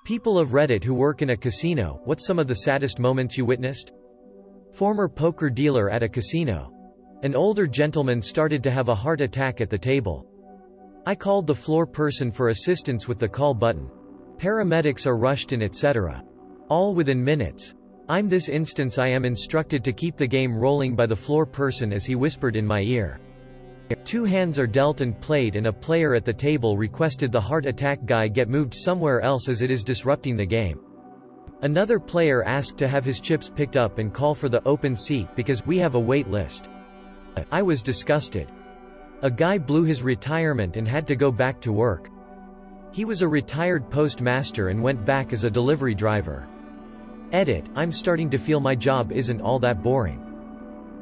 People of Reddit who work in a casino, what's some of the saddest moments you witnessed? Former poker dealer at a casino. An older gentleman started to have a heart attack at the table. I called the floor person for assistance with the call button. Paramedics are rushed in, etc. All within minutes. In this instance I am instructed to keep the game rolling by the floor person as he whispered in my ear. 2 hands are dealt and played, and a player at the table requested the heart attack guy get moved somewhere else as it is disrupting the game. Another player asked to have his chips picked up and call for the open seat because we have a wait list. I was disgusted. A guy blew his retirement and had to go back to work. He was a retired postmaster and went back as a delivery driver. Edit, I'm starting to feel my job isn't all that boring.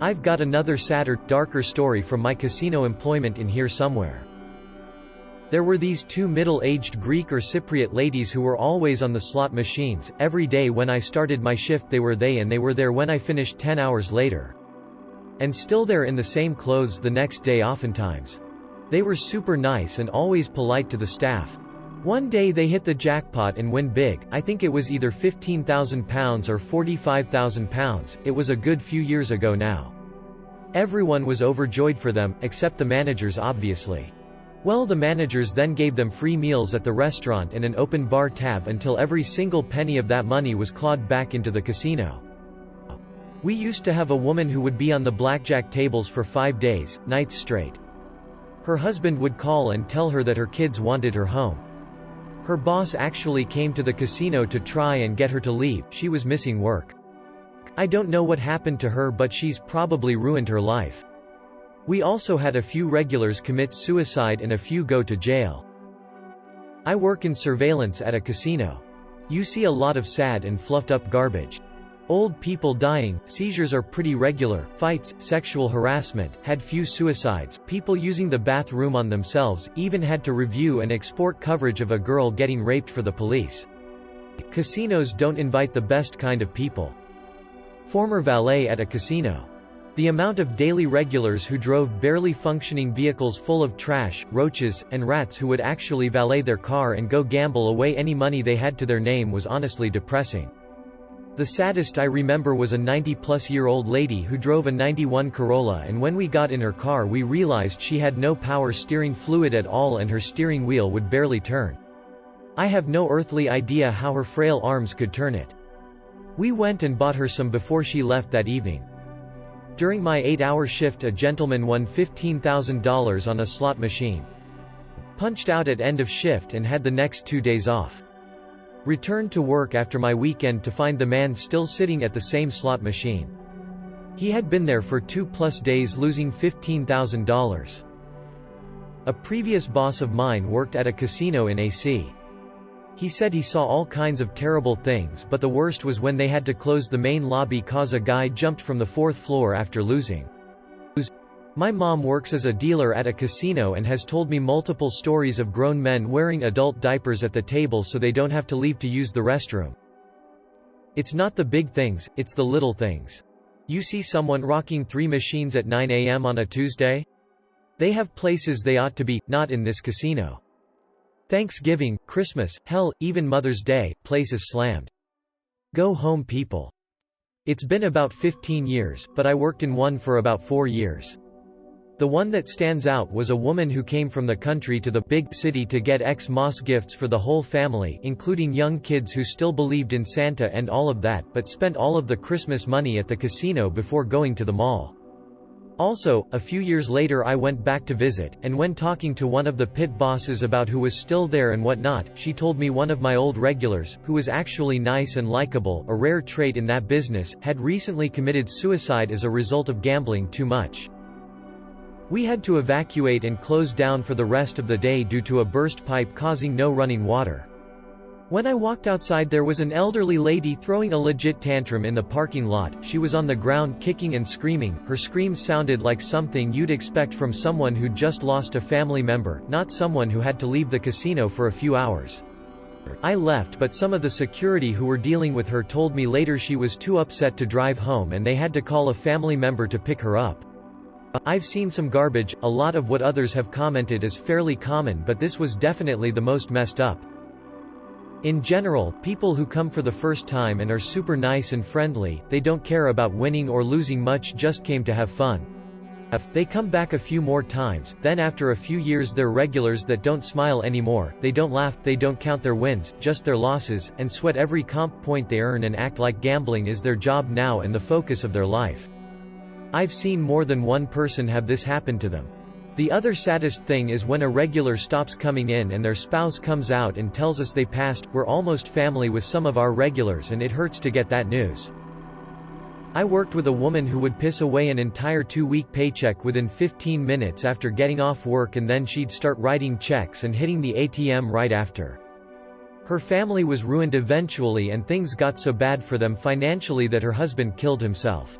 I've got another sadder, darker story from my casino employment in here somewhere. There were these 2 middle-aged Greek or Cypriot ladies who were always on the slot machines. Every day when I started my shift they were there when I finished 10 hours later. And still there in the same clothes the next day oftentimes. They were super nice and always polite to the staff. One day they hit the jackpot and win big. I think it was either £15,000 or £45,000, it was a good few years ago now. Everyone was overjoyed for them, except the managers obviously. Well, the managers then gave them free meals at the restaurant and an open bar tab until every single penny of that money was clawed back into the casino. We used to have a woman who would be on the blackjack tables for 5 days, nights straight. Her husband would call and tell her that her kids wanted her home. Her boss actually came to the casino to try and get her to leave. She was missing work. I don't know what happened to her, but she's probably ruined her life. We also had a few regulars commit suicide and a few go to jail. I work in surveillance at a casino. You see a lot of sad and fluffed up garbage. Old people dying, seizures are pretty regular, fights, sexual harassment, had few suicides, people using the bathroom on themselves, even had to review and export coverage of a girl getting raped for the police. Casinos don't invite the best kind of people. Former valet at a casino. The amount of daily regulars who drove barely functioning vehicles full of trash, roaches, and rats who would actually valet their car and go gamble away any money they had to their name was honestly depressing. The saddest I remember was a 90-plus-year-old lady who drove a 91 Corolla, and when we got in her car we realized she had no power steering fluid at all and her steering wheel would barely turn. I have no earthly idea how her frail arms could turn it. We went and bought her some before she left that evening. During my 8-hour shift a gentleman won $15,000 on a slot machine. Punched out at end of shift and had the next 2 days off. Returned to work after my weekend to find the man still sitting at the same slot machine. He had been there for 2+ days losing $15,000. A previous boss of mine worked at a casino in AC. He said he saw all kinds of terrible things, but the worst was when they had to close the main lobby cause a guy jumped from the 4th floor after losing. My mom works as a dealer at a casino and has told me multiple stories of grown men wearing adult diapers at the table so they don't have to leave to use the restroom. It's not the big things, it's the little things. You see someone rocking 3 machines at 9 a.m. on a Tuesday? They have places they ought to be, not in this casino. Thanksgiving, Christmas, hell, even Mother's Day, place is slammed. Go home, people. It's been about 15 years, but I worked in one for about 4 years. The one that stands out was a woman who came from the country to the big city to get Xmas gifts for the whole family, including young kids who still believed in Santa and all of that, but spent all of the Christmas money at the casino before going to the mall. Also, a few years later I went back to visit, and when talking to one of the pit bosses about who was still there and whatnot, she told me one of my old regulars, who was actually nice and likable, a rare trait in that business, had recently committed suicide as a result of gambling too much. We had to evacuate and close down for the rest of the day due to a burst pipe causing no running water. When I walked outside there was an elderly lady throwing a legit tantrum in the parking lot. She was on the ground kicking and screaming. Her screams sounded like something you'd expect from someone who'd just lost a family member, not someone who had to leave the casino for a few hours. I left, but some of the security who were dealing with her told me later she was too upset to drive home and they had to call a family member to pick her up. I've seen some garbage. A lot of what others have commented is fairly common, but this was definitely the most messed up. In general, people who come for the first time and are super nice and friendly, they don't care about winning or losing much, just came to have fun. They come back a few more times, then after a few years they're regulars that don't smile anymore, they don't laugh, they don't count their wins, just their losses, and sweat every comp point they earn and act like gambling is their job now and the focus of their life. I've seen more than one person have this happen to them. The other saddest thing is when a regular stops coming in and their spouse comes out and tells us they passed. We're almost family with some of our regulars and it hurts to get that news. I worked with a woman who would piss away an entire 2-week paycheck within 15 minutes after getting off work, and then she'd start writing checks and hitting the ATM right after. Her family was ruined eventually and things got so bad for them financially that her husband killed himself.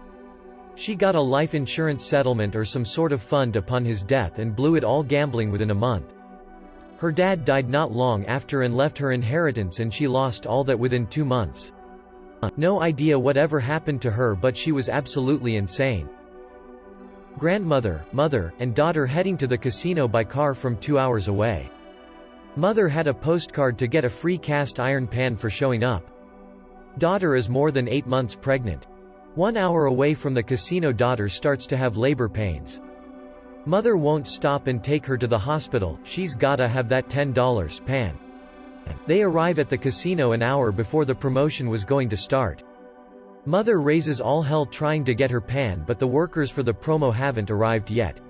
She got a life insurance settlement or some sort of fund upon his death and blew it all gambling within a month. Her dad died not long after and left her inheritance, and she lost all that within 2 months. No idea whatever happened to her, but she was absolutely insane. Grandmother, mother, and daughter heading to the casino by car from 2 hours away. Mother had a postcard to get a free cast iron pan for showing up. Daughter is more than 8 months pregnant. 1 hour away from the casino, daughter starts to have labor pains. Mother won't stop and take her to the hospital, she's gotta have that $10 pan. They arrive at the casino an hour before the promotion was going to start. Mother raises all hell trying to get her pan, but the workers for the promo haven't arrived yet.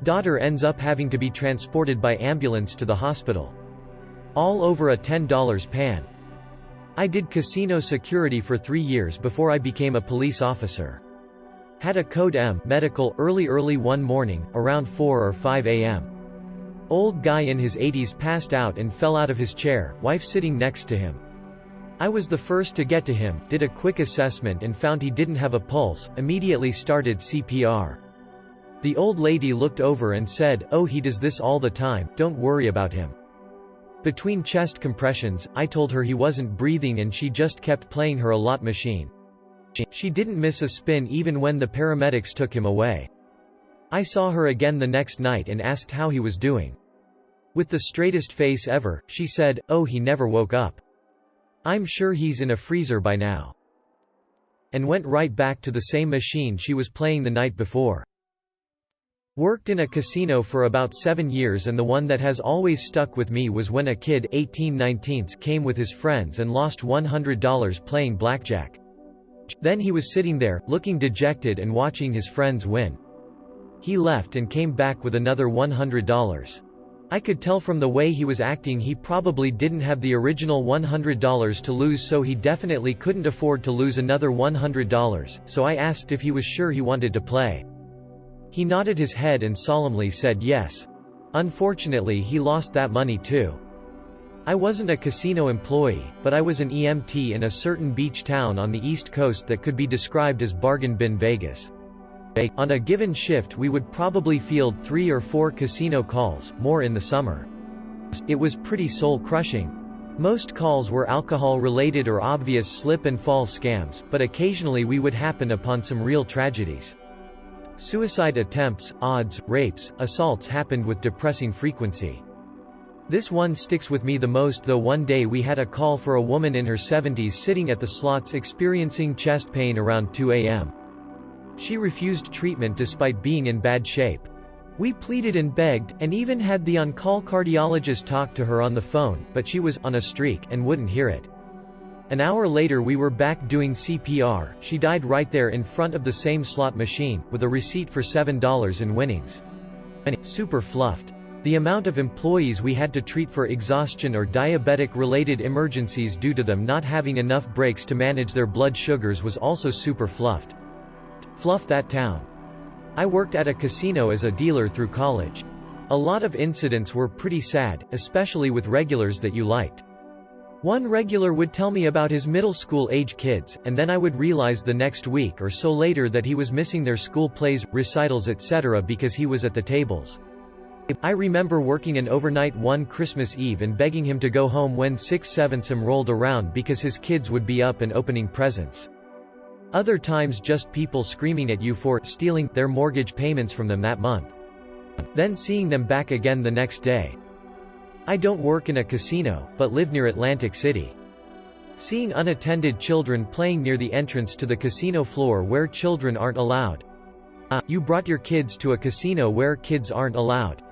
Daughter ends up having to be transported by ambulance to the hospital. All over a $10 pan. I did casino security for 3 years before I became a police officer. Had a Code M medical early one morning, around 4 or 5 a.m. Old guy in his 80s passed out and fell out of his chair, wife sitting next to him. I was the first to get to him, did a quick assessment and found he didn't have a pulse, immediately started CPR. The old lady looked over and said, "Oh, he does this all the time, don't worry about him." Between chest compressions, I told her he wasn't breathing and she just kept playing her a lot machine. She didn't miss a spin even when the paramedics took him away. I saw her again the next night and asked how he was doing. With the straightest face ever, she said, "Oh, he never woke up. I'm sure he's in a freezer by now." And went right back to the same machine she was playing the night before. Worked in a casino for about 7 years, and the one that has always stuck with me was when a kid, 18-19, came with his friends and lost $100 playing blackjack. Then he was sitting there, looking dejected and watching his friends win. He left and came back with another $100. I could tell from the way he was acting he probably didn't have the original $100 to lose, so he definitely couldn't afford to lose another $100, so I asked if he was sure he wanted to play. He nodded his head and solemnly said yes. Unfortunately, he lost that money too. I wasn't a casino employee, but I was an EMT in a certain beach town on the East Coast that could be described as bargain bin Vegas. On a given shift we would probably field 3 or 4 casino calls, more in the summer. It was pretty soul-crushing. Most calls were alcohol-related or obvious slip-and-fall scams, but occasionally we would happen upon some real tragedies. Suicide attempts, odds, rapes, assaults happened with depressing frequency. This one sticks with me the most though. One day we had a call for a woman in her 70s sitting at the slots experiencing chest pain around 2 a.m. She refused treatment despite being in bad shape. We pleaded and begged, and even had the on-call cardiologist talk to her on the phone, but she was on a streak and wouldn't hear it. An hour later we were back doing CPR. She died right there in front of the same slot machine, with a receipt for $7 in winnings. Super fluffed. The amount of employees we had to treat for exhaustion or diabetic-related emergencies due to them not having enough breaks to manage their blood sugars was also super fluffed. Fluff that town. I worked at a casino as a dealer through college. A lot of incidents were pretty sad, especially with regulars that you liked. One regular would tell me about his middle school age kids, and then I would realize the next week or so later that he was missing their school plays, recitals, etc. because he was at the tables. I remember working an overnight one Christmas Eve and begging him to go home when 6/7 rolled around because his kids would be up and opening presents. Other times just people screaming at you for stealing their mortgage payments from them that month. Then seeing them back again the next day. I don't work in a casino, but live near Atlantic City. Seeing unattended children playing near the entrance to the casino floor where children aren't allowed. You brought your kids to a casino where kids aren't allowed.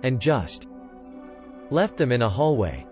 And just left them in a hallway.